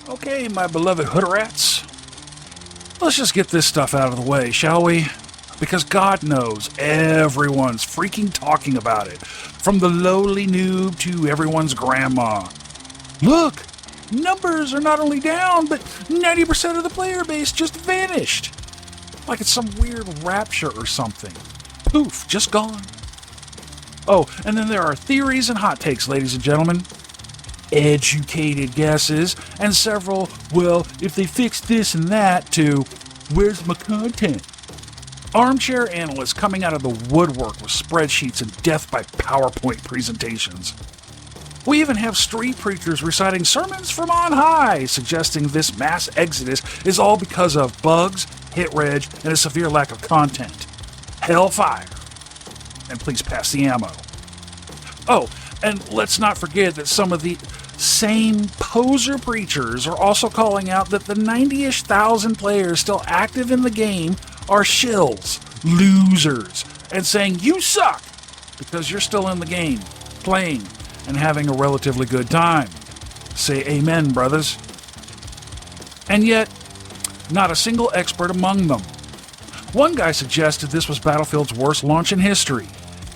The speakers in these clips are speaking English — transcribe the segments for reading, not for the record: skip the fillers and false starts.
Okay, my beloved hooderats. Let's just get this stuff out of the way, shall we? Because God knows everyone's freaking talking about it. From the lowly noob to everyone's grandma. Look! Numbers are not only down, but 90% of the player base just vanished. Like it's some weird rapture or something. Poof, just gone. Oh, and then there are theories and hot takes, ladies and gentlemen. Educated guesses, and several, well, if they fix this and that, to, where's my content? Armchair analysts coming out of the woodwork with spreadsheets and death by PowerPoint presentations. We even have street preachers reciting sermons from on high, suggesting this mass exodus is all because of bugs, hit reg, and a severe lack of content. Hellfire. And please pass the ammo. Oh, and let's not forget that some of the same poser preachers are also calling out that the 90-ish thousand players still active in the game are shills, losers, and saying you suck because you're still in the game, playing, and having a relatively good time. Say amen, brothers. And yet, not a single expert among them. One guy suggested this was Battlefield's worst launch in history.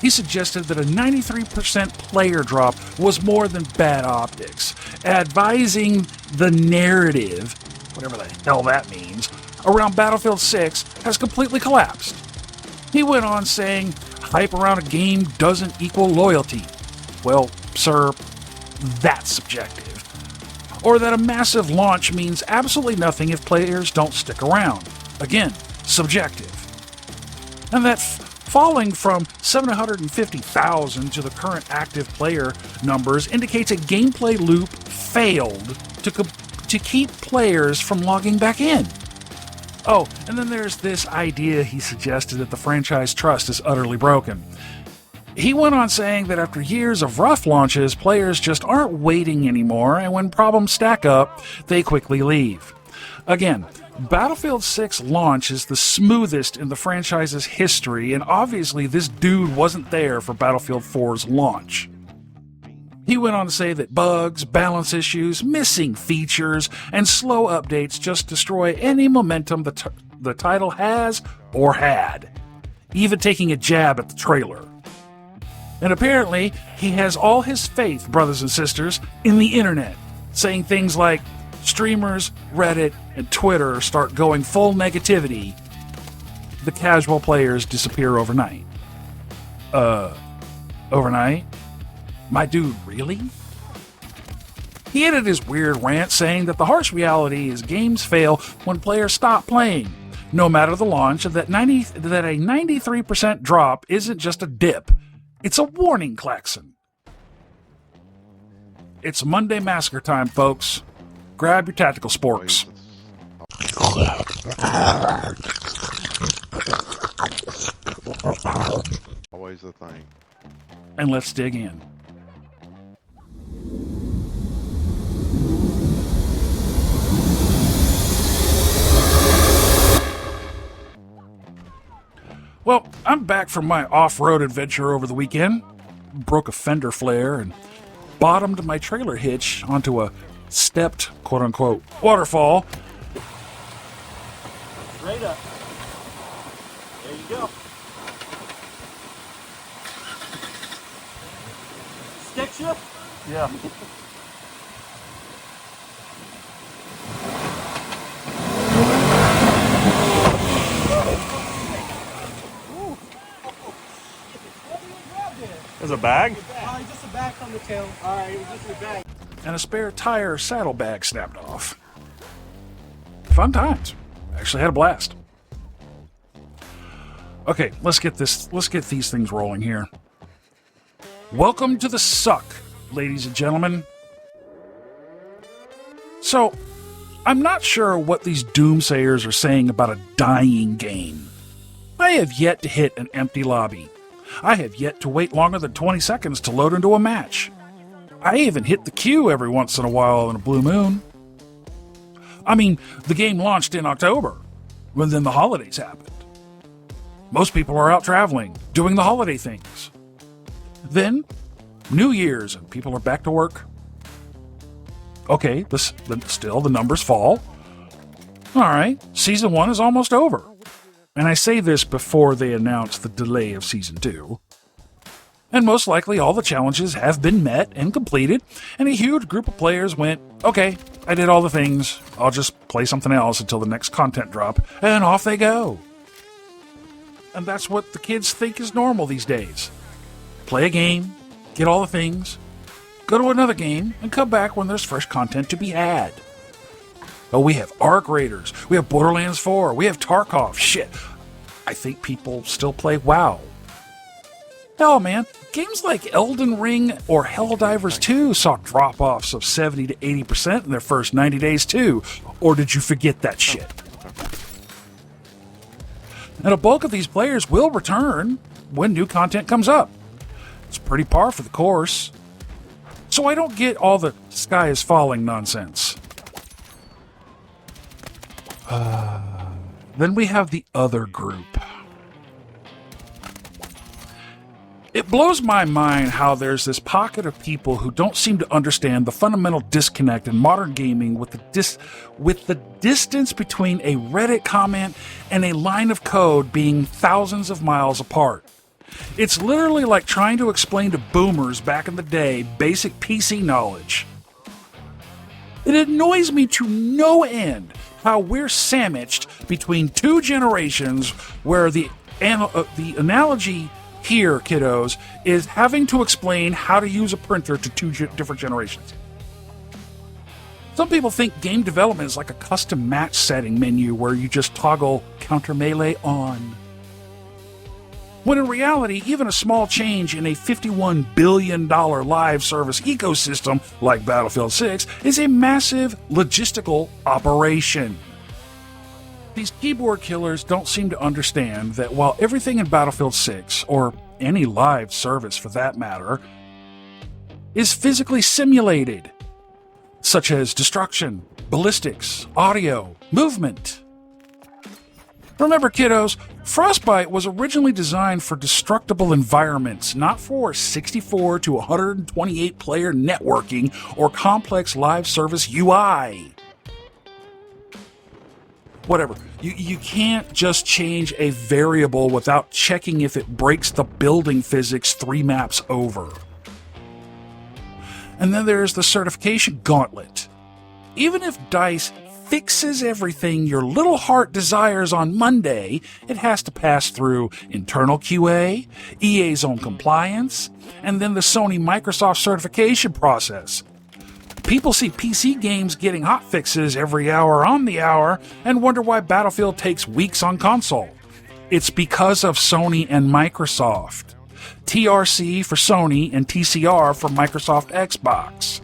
He suggested that a 93% player drop was more than bad optics, advising the narrative, whatever the hell that means, around Battlefield 6 has completely collapsed. He went on saying, hype around a game doesn't equal loyalty. Well, sir, that's subjective. Or that a massive launch means absolutely nothing if players don't stick around. Again, subjective. And that falling from 750,000 to the current active player numbers indicates a gameplay loop failed to keep players from logging back in. Oh, and then there's this idea he suggested that the franchise trust is utterly broken. He went on saying that after years of rough launches, players just aren't waiting anymore, and when problems stack up, they quickly leave. Again, Battlefield 6 launch is the smoothest in the franchise's history, and obviously this dude wasn't there for Battlefield 4's launch. He went on to say that bugs, balance issues, missing features, and slow updates just destroy any momentum the title has or had, even taking a jab at the trailer. And apparently, he has all his faith, brothers and sisters, in the internet, saying things like, streamers, Reddit, and Twitter start going full negativity, the casual players disappear overnight. Overnight? My dude, really? He ended his weird rant saying that the harsh reality is games fail when players stop playing, no matter the launch, and that a 93% drop isn't just a dip, it's a warning klaxon. It's Monday Massacre time, folks. Grab your tactical sporks. Always a thing. And let's dig in. Well, I'm back from my off-road adventure over the weekend. Broke a fender flare and bottomed my trailer hitch onto a stepped, quote-unquote, waterfall. Straight up. There you go. Stick shift? Yeah. There's a bag? Just a bag from the tail. Alright, it was just a bag. And a spare tire saddlebag snapped off. Fun times. Actually had a blast. Okay, let's get these things rolling here. Welcome to the suck, ladies and gentlemen. So, I'm not sure what these doomsayers are saying about a dying game. I have yet to hit an empty lobby. I have yet to wait longer than 20 seconds to load into a match. I even hit the queue every once in a while in a blue moon. I mean, the game launched in October, when then the holidays happened. Most people are out traveling, doing the holiday things. Then, New Year's, and people are back to work. Okay, still the numbers fall. All right, Season 1 is almost over. And I say this before they announce the delay of Season 2. And most likely all the challenges have been met and completed, and a huge group of players went, okay, I did all the things, I'll just play something else until the next content drop, and off they go. And that's what the kids think is normal these days. Play a game, get all the things, go to another game, and come back when there's fresh content to be had. Oh, we have Arc Raiders, we have Borderlands 4, we have Tarkov, shit. I think people still play WoW. Hell, man, games like Elden Ring or Helldivers 2 saw drop-offs of 70 to 80% in their first 90 days too. Or did you forget that shit? And a bulk of these players will return when new content comes up. It's pretty par for the course. So I don't get all the sky is falling nonsense. Then we have the other group. It blows my mind how there's this pocket of people who don't seem to understand the fundamental disconnect in modern gaming with the distance between a Reddit comment and a line of code being thousands of miles apart. It's literally like trying to explain to boomers back in the day basic PC knowledge. It annoys me to no end how we're sandwiched between two generations where the analogy here, kiddos, is having to explain how to use a printer to two different generations. Some people think game development is like a custom match setting menu where you just toggle counter melee on. When in reality, even a small change in a $51 billion live service ecosystem like Battlefield 6 is a massive logistical operation. These keyboard killers don't seem to understand that while everything in Battlefield 6, or any live service for that matter, is physically simulated, such as destruction, ballistics, audio, movement. Remember, kiddos, Frostbite was originally designed for destructible environments, not for 64 to 128 player networking or complex live service UI. Whatever. You can't just change a variable without checking if it breaks the building physics 3 maps over. And then there's the certification gauntlet. Even if DICE fixes everything your little heart desires on Monday, it has to pass through internal QA, EA's own compliance, and then the Sony Microsoft certification process. People see PC games getting hotfixes every hour on the hour and wonder why Battlefield takes weeks on console. It's because of Sony and Microsoft. TRC for Sony and TCR for Microsoft Xbox.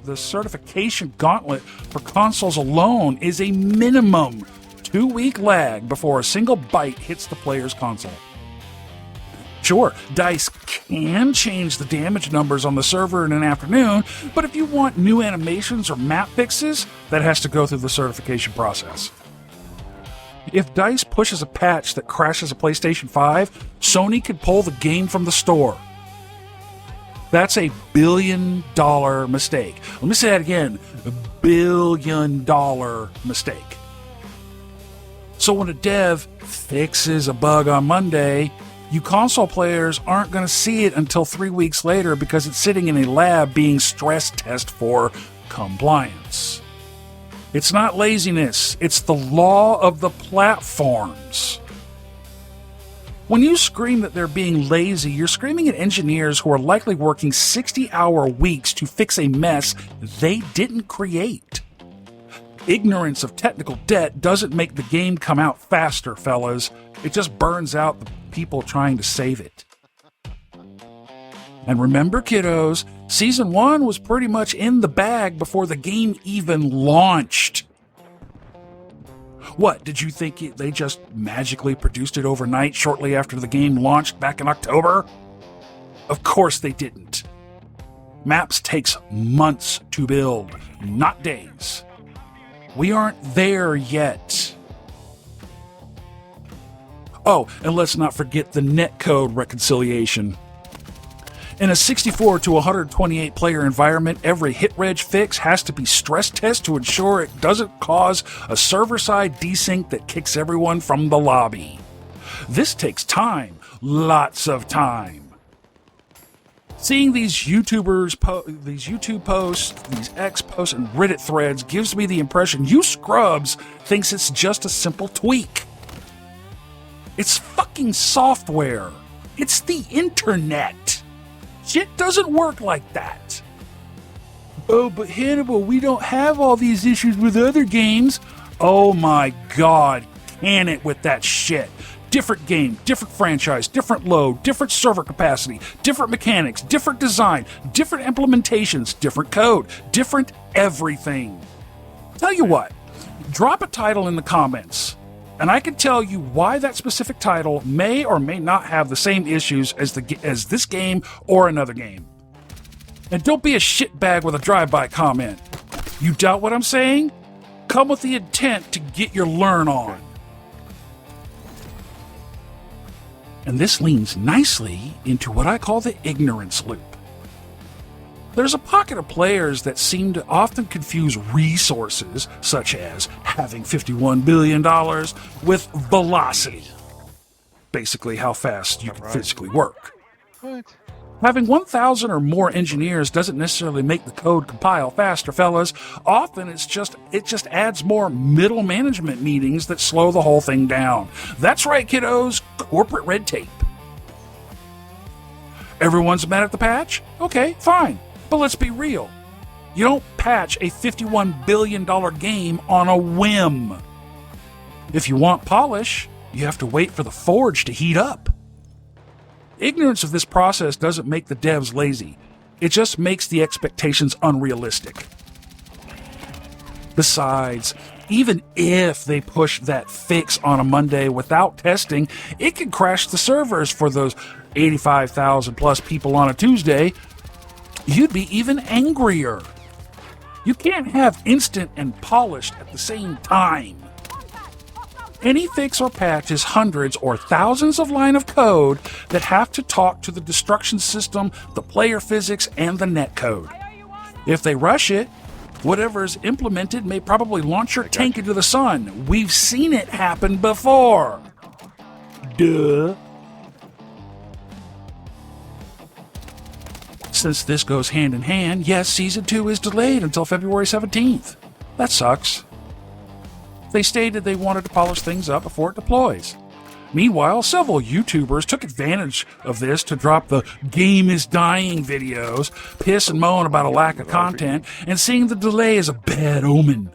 The certification gauntlet for consoles alone is a minimum 2-week lag before a single byte hits the player's console. Sure, DICE can change the damage numbers on the server in an afternoon, but if you want new animations or map fixes, that has to go through the certification process. If DICE pushes a patch that crashes a PlayStation 5, Sony could pull the game from the store. That's a $1 billion mistake. Let me say that again, $1 billion mistake. So when a dev fixes a bug on Monday, you console players aren't going to see it until 3 weeks later because it's sitting in a lab being stress tested for compliance. It's not laziness, it's the law of the platforms. When you scream that they're being lazy, you're screaming at engineers who are likely working 60-hour weeks to fix a mess they didn't create. Ignorance of technical debt doesn't make the game come out faster, fellas. It just burns out the people trying to save it. And remember, kiddos, Season 1 was pretty much in the bag before the game even launched. What, did you think they just magically produced it overnight shortly after the game launched back in October? Of course they didn't. Maps takes months to build, not days. We aren't there yet. Oh, and let's not forget the netcode reconciliation. In a 64 to 128 player environment, every hit reg fix has to be stress tested to ensure it doesn't cause a server-side desync that kicks everyone from the lobby. This takes time, lots of time. Seeing these YouTube posts, these X posts, and Reddit threads gives me the impression you scrubs thinks it's just a simple tweak. It's fucking software. It's the internet. Shit doesn't work like that. Oh, but Hannibal, we don't have all these issues with other games. Oh my god, can it with that shit. Different game, different franchise, different load, different server capacity, different mechanics, different design, different implementations, different code, different everything. Tell you what, drop a title in the comments, and I can tell you why that specific title may or may not have the same issues as this game or another game. And don't be a shitbag with a drive-by comment. You doubt what I'm saying? Come with the intent to get your learn on. And this leans nicely into what I call the ignorance loop. There's a pocket of players that seem to often confuse resources, such as having $51 billion, with velocity. Basically, how fast you can physically work. What? Having 1,000 or more engineers doesn't necessarily make the code compile faster, fellas. Often it just adds more middle management meetings that slow the whole thing down. That's right, kiddos, corporate red tape. Everyone's mad at the patch? Okay, fine. But let's be real. You don't patch a $51 billion game on a whim. If you want polish, you have to wait for the forge to heat up. Ignorance of this process doesn't make the devs lazy. It just makes the expectations unrealistic. Besides, even if they push that fix on a Monday without testing, it can crash the servers for those 85,000 plus people on a Tuesday. You'd be even angrier. You can't have instant and polished at the same time. Any fix or patch is hundreds or thousands of lines of code that have to talk to the destruction system, the player physics, and the netcode. If they rush it, whatever is implemented may probably launch your tank into the sun. We've seen it happen before. Duh. Since this goes hand in hand, yes, Season 2 is delayed until February 17th. That sucks. They stated they wanted to polish things up before it deploys. Meanwhile, several YouTubers took advantage of this to drop the game is dying videos, piss and moan about a lack of content, and seeing the delay as a bad omen.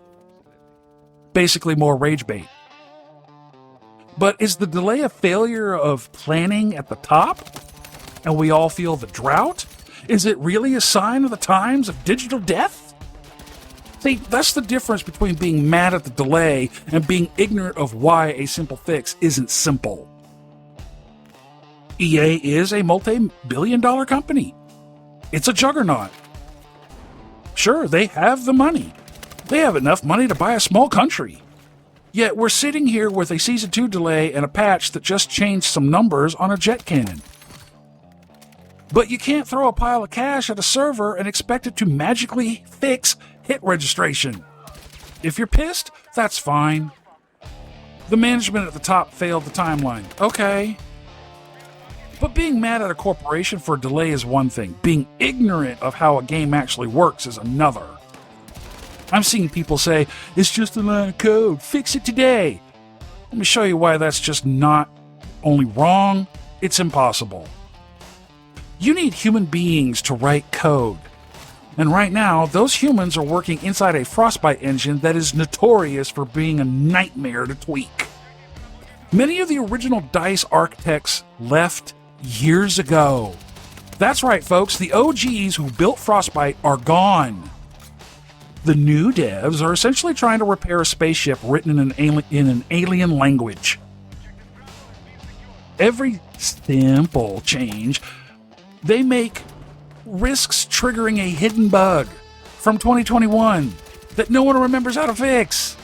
Basically more rage bait. But is the delay a failure of planning at the top? And we all feel the drought? Is it really a sign of the times of digital death? See, that's the difference between being mad at the delay and being ignorant of why a simple fix isn't simple. EA is a multi-billion-dollar company. It's a juggernaut. Sure, they have the money. They have enough money to buy a small country. Yet we're sitting here with a Season 2 delay and a patch that just changed some numbers on a jet cannon. But you can't throw a pile of cash at a server and expect it to magically fix hit registration. If you're pissed, that's fine. The management at the top failed the timeline. Okay. But being mad at a corporation for a delay is one thing. Being ignorant of how a game actually works is another. I'm seeing people say, it's just a line of code, fix it today. Let me show you why that's just not only wrong, it's impossible. You need human beings to write code. And right now, those humans are working inside a Frostbite engine that is notorious for being a nightmare to tweak. Many of the original DICE architects left years ago. That's right, folks, the OGs who built Frostbite are gone. The new devs are essentially trying to repair a spaceship written in an alien language. Every simple change they make risks triggering a hidden bug from 2021 that no one remembers how to fix.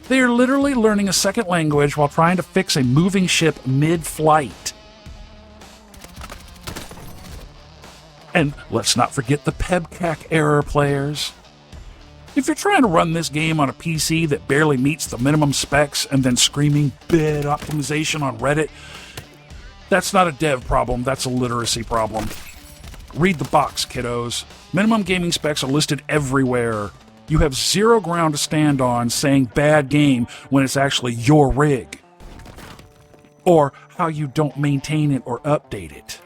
They are literally learning a second language while trying to fix a moving ship mid-flight. And let's not forget the PEBCAC error players. If you're trying to run this game on a PC that barely meets the minimum specs and then screaming bad optimization on Reddit, that's not a dev problem, that's a literacy problem. Read the box, kiddos. Minimum gaming specs are listed everywhere. You have zero ground to stand on saying bad game when it's actually your rig. Or how you don't maintain it or update it.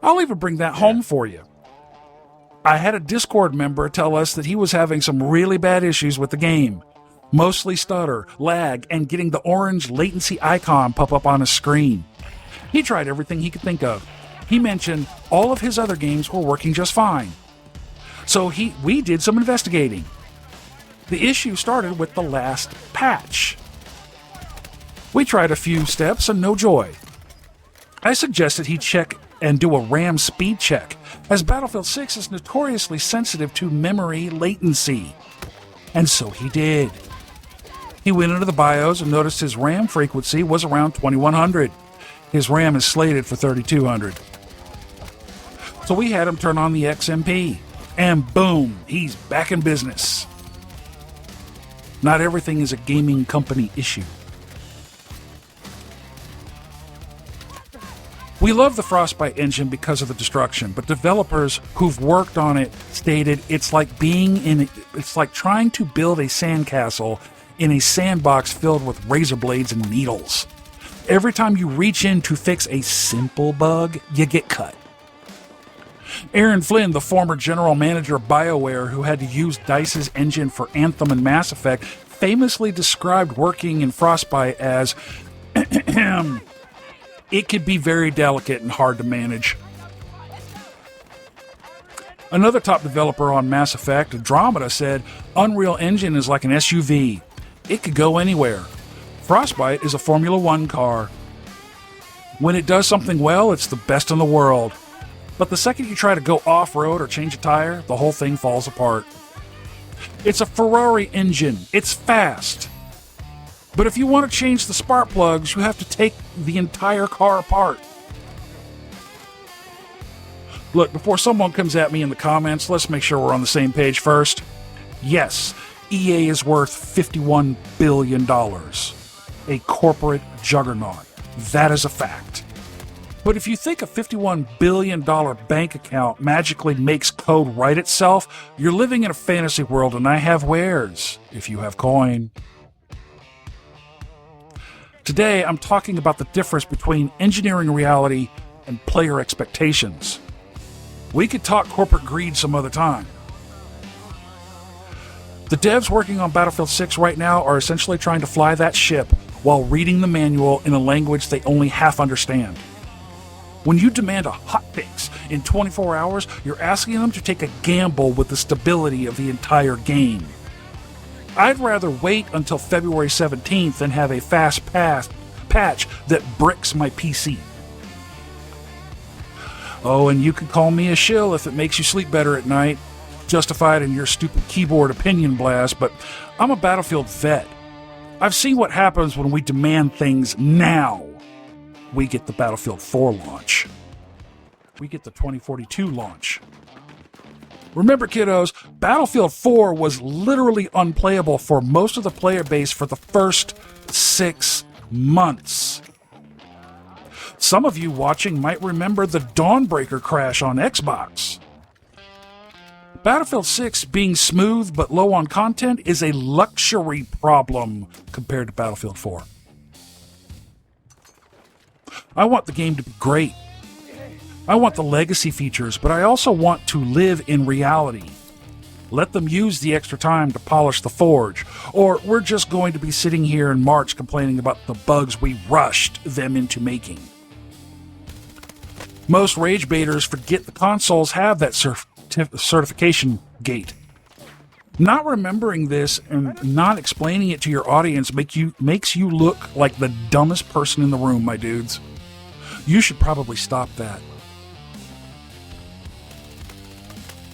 I'll even bring that home for you. I had a Discord member tell us that he was having some really bad issues with the game. Mostly stutter, lag, and getting the orange latency icon pop up on his screen. He tried everything he could think of. He mentioned all of his other games were working just fine. So we did some investigating. The issue started with the last patch. We tried a few steps and no joy. I suggested he check and do a RAM speed check, as Battlefield 6 is notoriously sensitive to memory latency. And so he did. He went into the BIOS and noticed his RAM frequency was around 2100. His RAM is slated for 3200. So we had him turn on the XMP, and boom, he's back in business. Not everything is a gaming company issue. We love the Frostbite engine because of the destruction, but developers who've worked on it stated it's like trying to build a sandcastle in a sandbox filled with razor blades and needles. Every time you reach in to fix a simple bug, you get cut. Aaron Flynn, the former general manager of BioWare who had to use DICE's engine for Anthem and Mass Effect, famously described working in Frostbite as it could be very delicate and hard to manage. Another top developer on Mass Effect, Andromeda, said Unreal Engine is like an SUV. It could go anywhere. Frostbite is a Formula One car. When it does something well, it's the best in the world. But the second you try to go off-road or change a tire, the whole thing falls apart. It's a Ferrari engine. It's fast. But if you want to change the spark plugs, you have to take the entire car apart. Look, before someone comes at me in the comments, let's make sure we're on the same page first. Yes, EA is worth $51 billion. A corporate juggernaut. That is a fact. But if you think a $51 billion bank account magically makes code write itself, you're living in a fantasy world, and I have wares, if you have coin. Today, I'm talking about the difference between engineering reality and player expectations. We could talk corporate greed some other time. The devs working on Battlefield 6 right now are essentially trying to fly that ship while reading the manual in a language they only half understand. When you demand a hotfix in 24 hours, you're asking them to take a gamble with the stability of the entire game. I'd rather wait until February 17th than have a fast patch that bricks my PC. Oh, and you can call me a shill if it makes you sleep better at night, justified in your stupid keyboard opinion blast, but I'm a Battlefield vet. I've seen what happens when we demand things now. We get the Battlefield 4 launch. We get the 2042 launch. Remember, kiddos, Battlefield 4 was literally unplayable for most of the player base for the first 6 months. Some of you watching might remember the Dawnbreaker crash on Xbox. Battlefield 6 being smooth but low on content is a luxury problem compared to Battlefield 4. I want the game to be great. I want the legacy features, but I also want to live in reality. Let them use the extra time to polish the forge, or we're just going to be sitting here in March complaining about the bugs we rushed them into making. Most rage baiters forget the consoles have that certification gate. Not remembering this and not explaining it to your audience makes you look like the dumbest person in the room, my dudes. You should probably stop that.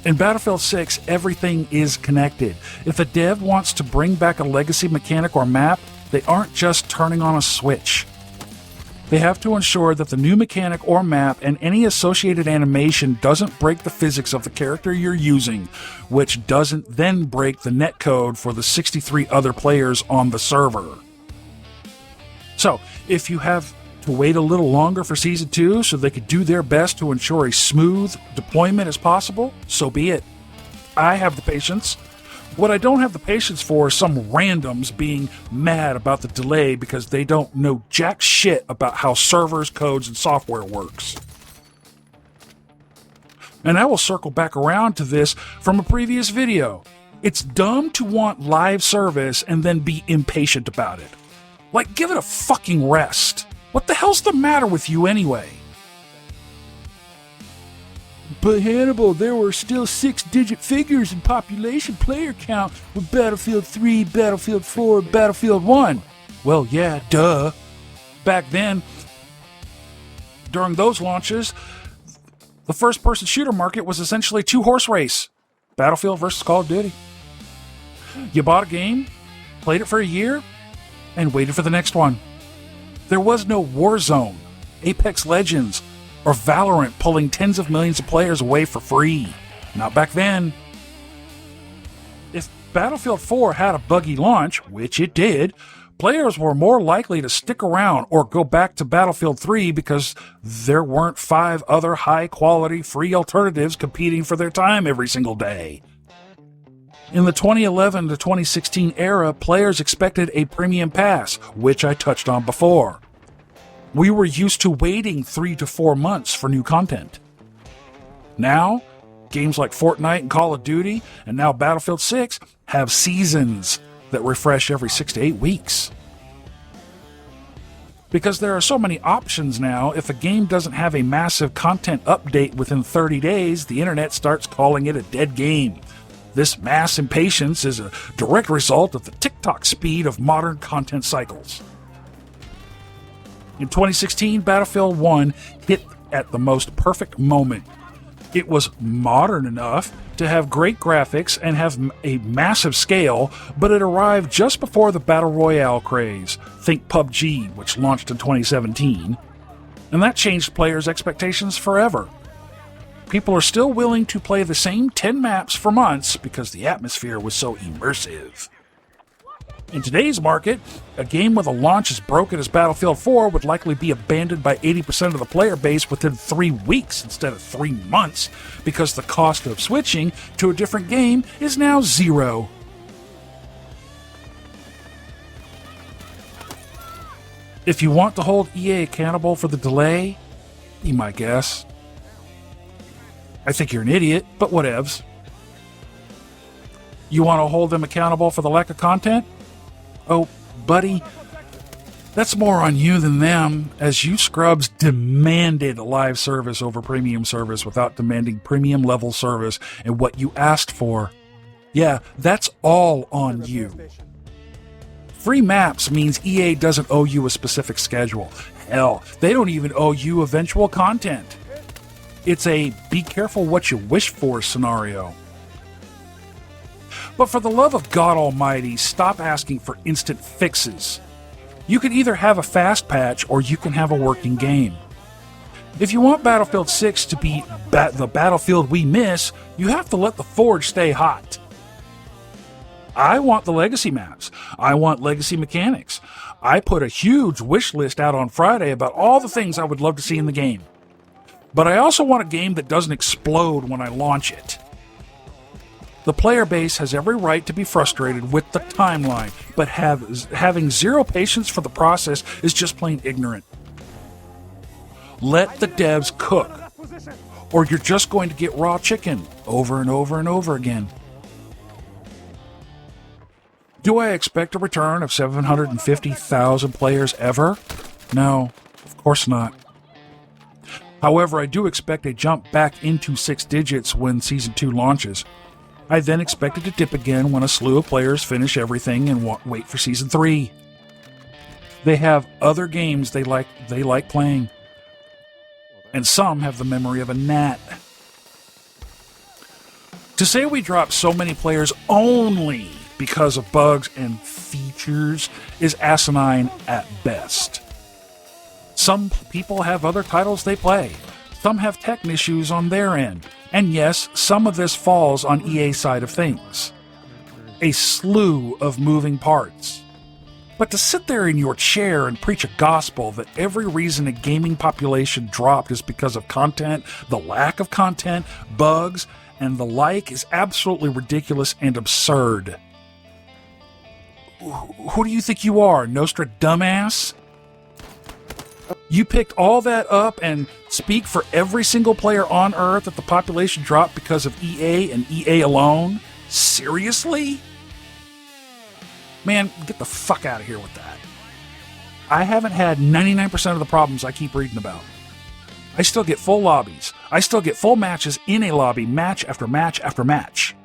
In Battlefield 6, everything is connected. If a dev wants to bring back a legacy mechanic or map, they aren't just turning on a switch. They have to ensure that the new mechanic or map and any associated animation doesn't break the physics of the character you're using, which doesn't then break the netcode for the 63 other players on the server. So, if you have to wait a little longer for Season 2 so they could do their best to ensure a smooth deployment as possible, so be it. I have the patience. What I don't have the patience for is some randoms being mad about the delay because they don't know jack shit about how servers, codes, and software works. And I will circle back around to this from a previous video. It's dumb to want live service and then be impatient about it. Like, give it a fucking rest. What the hell's the matter with you anyway? But Hannibal, there were still 6-digit figures in population player count with Battlefield 3, Battlefield 4, Battlefield 1. Well, yeah, duh. Back then, during those launches, the first-person shooter market was essentially two-horse race. Battlefield versus Call of Duty. You bought a game, played it for a year, and waited for the next one. There was no Warzone, Apex Legends, or Valorant pulling tens of millions of players away for free. Not back then. If Battlefield 4 had a buggy launch, which it did, players were more likely to stick around or go back to Battlefield 3 because there weren't 5 other high-quality free alternatives competing for their time every single day. In the 2011 to 2016 era, players expected a premium pass, which I touched on before. We were used to waiting 3 to 4 months for new content. Now, games like Fortnite and Call of Duty, and now Battlefield 6, have seasons that refresh every 6 to 8 weeks. Because there are so many options now, if a game doesn't have a massive content update within 30 days, the internet starts calling it a dead game. This mass impatience is a direct result of the TikTok speed of modern content cycles. In 2016, Battlefield 1 hit at the most perfect moment. It was modern enough to have great graphics and have a massive scale, but it arrived just before the Battle Royale craze. Think PUBG, which launched in 2017. And that changed players' expectations forever. People are still willing to play the same 10 maps for months because the atmosphere was so immersive. In today's market, a game with a launch as broken as Battlefield 4 would likely be abandoned by 80% of the player base within 3 weeks instead of 3 months because the cost of switching to a different game is now zero. If you want to hold EA accountable for the delay, be my guest. I think you're an idiot, but whatevs. You want to hold them accountable for the lack of content? Oh, buddy, that's more on you than them, as you scrubs demanded live service over premium service without demanding premium level service and what you asked for. Yeah, that's all on you. Free maps means EA doesn't owe you a specific schedule. Hell, they don't even owe you eventual content. It's a be careful what you wish for scenario. But for the love of God Almighty, stop asking for instant fixes. You can either have a fast patch or you can have a working game. If you want Battlefield 6 to be the Battlefield we miss, you have to let the forge stay hot. I want the legacy maps. I want legacy mechanics. I put a huge wish list out on Friday about all the things I would love to see in the game. But I also want a game that doesn't explode when I launch it. The player base has every right to be frustrated with the timeline, but having zero patience for the process is just plain ignorant. Let the devs cook, or you're just going to get raw chicken over and over and over again. Do I expect a return of 750,000 players ever? No, of course not. However, I do expect a jump back into 6 digits when Season 2 launches. I then expect it to dip again when a slew of players finish everything and wait for Season 3. They have other games they like playing. And some have the memory of a gnat. To say we dropped so many players only because of bugs and features is asinine at best. Some people have other titles they play. Some have tech issues on their end. And yes, some of this falls on EA's side of things. A slew of moving parts. But to sit there in your chair and preach a gospel that every reason a gaming population dropped is because of content, the lack of content, bugs, and the like is absolutely ridiculous and absurd. Who do you think you are, Nostra dumbass? You picked all that up and speak for every single player on Earth that the population dropped because of EA and EA alone? Seriously? Man, get the fuck out of here with that. I haven't had 99% of the problems I keep reading about. I still get full lobbies. I still get full matches in a lobby, match after match after match.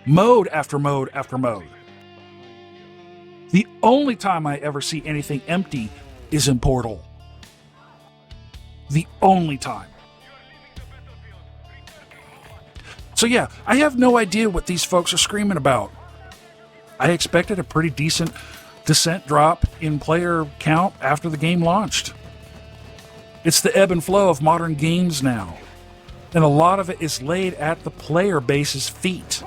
Mode after mode after mode. The only time I ever see anything empty is in Portal. The only time. So yeah, I have no idea what these folks are screaming about. I expected a pretty decent descent drop in player count after the game launched. It's the ebb and flow of modern games now. And a lot of it is laid at the player base's feet.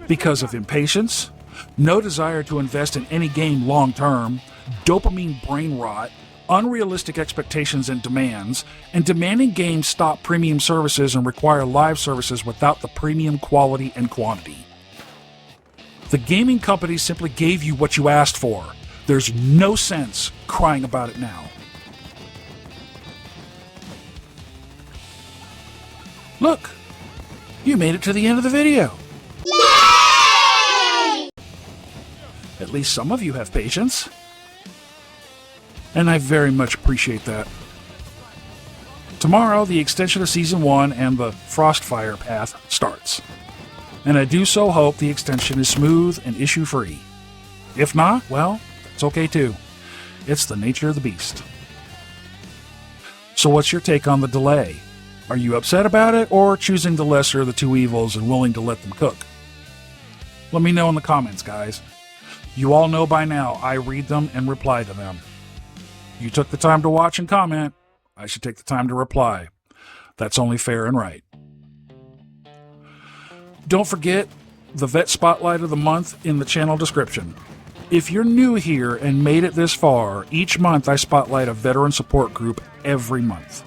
Because of impatience, no desire to invest in any game long term, dopamine brain rot, unrealistic expectations and demands, and demanding games stop premium services and require live services without the premium quality and quantity. The gaming companies simply gave you what you asked for. There's no sense crying about it now. Look, you made it to the end of the video. Yay! At least some of you have patience. And I very much appreciate that. Tomorrow, the extension of Season 1 and the Frostfire path starts. And I do so hope the extension is smooth and issue-free. If not, well, it's okay too. It's the nature of the beast. So what's your take on the delay? Are you upset about it, or choosing the lesser of the two evils and willing to let them cook? Let me know in the comments, guys. You all know by now I read them and reply to them. You took the time to watch and comment, I should take the time to reply. That's only fair and right. Don't forget the Vet Spotlight of the Month in the channel description. If you're new here and made it this far, each month I spotlight a veteran support group every month.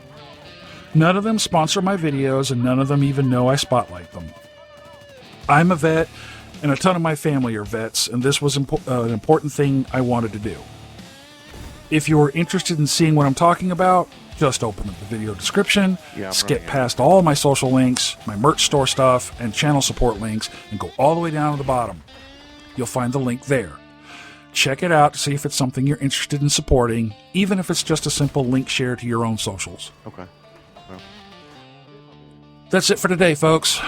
None of them sponsor my videos, and none of them even know I spotlight them. I'm a vet, and a ton of my family are vets, and this was an important thing I wanted to do. If you're interested in seeing what I'm talking about, just open up the video description, skip past all my social links, my merch store stuff, and channel support links, and go all the way down to the bottom. You'll find the link there. Check it out to see if it's something you're interested in supporting, even if it's just a simple link share to your own socials. Okay. Well. That's it for today, folks.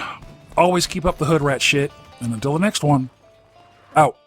Always keep up the hood rat shit, and until the next one, out.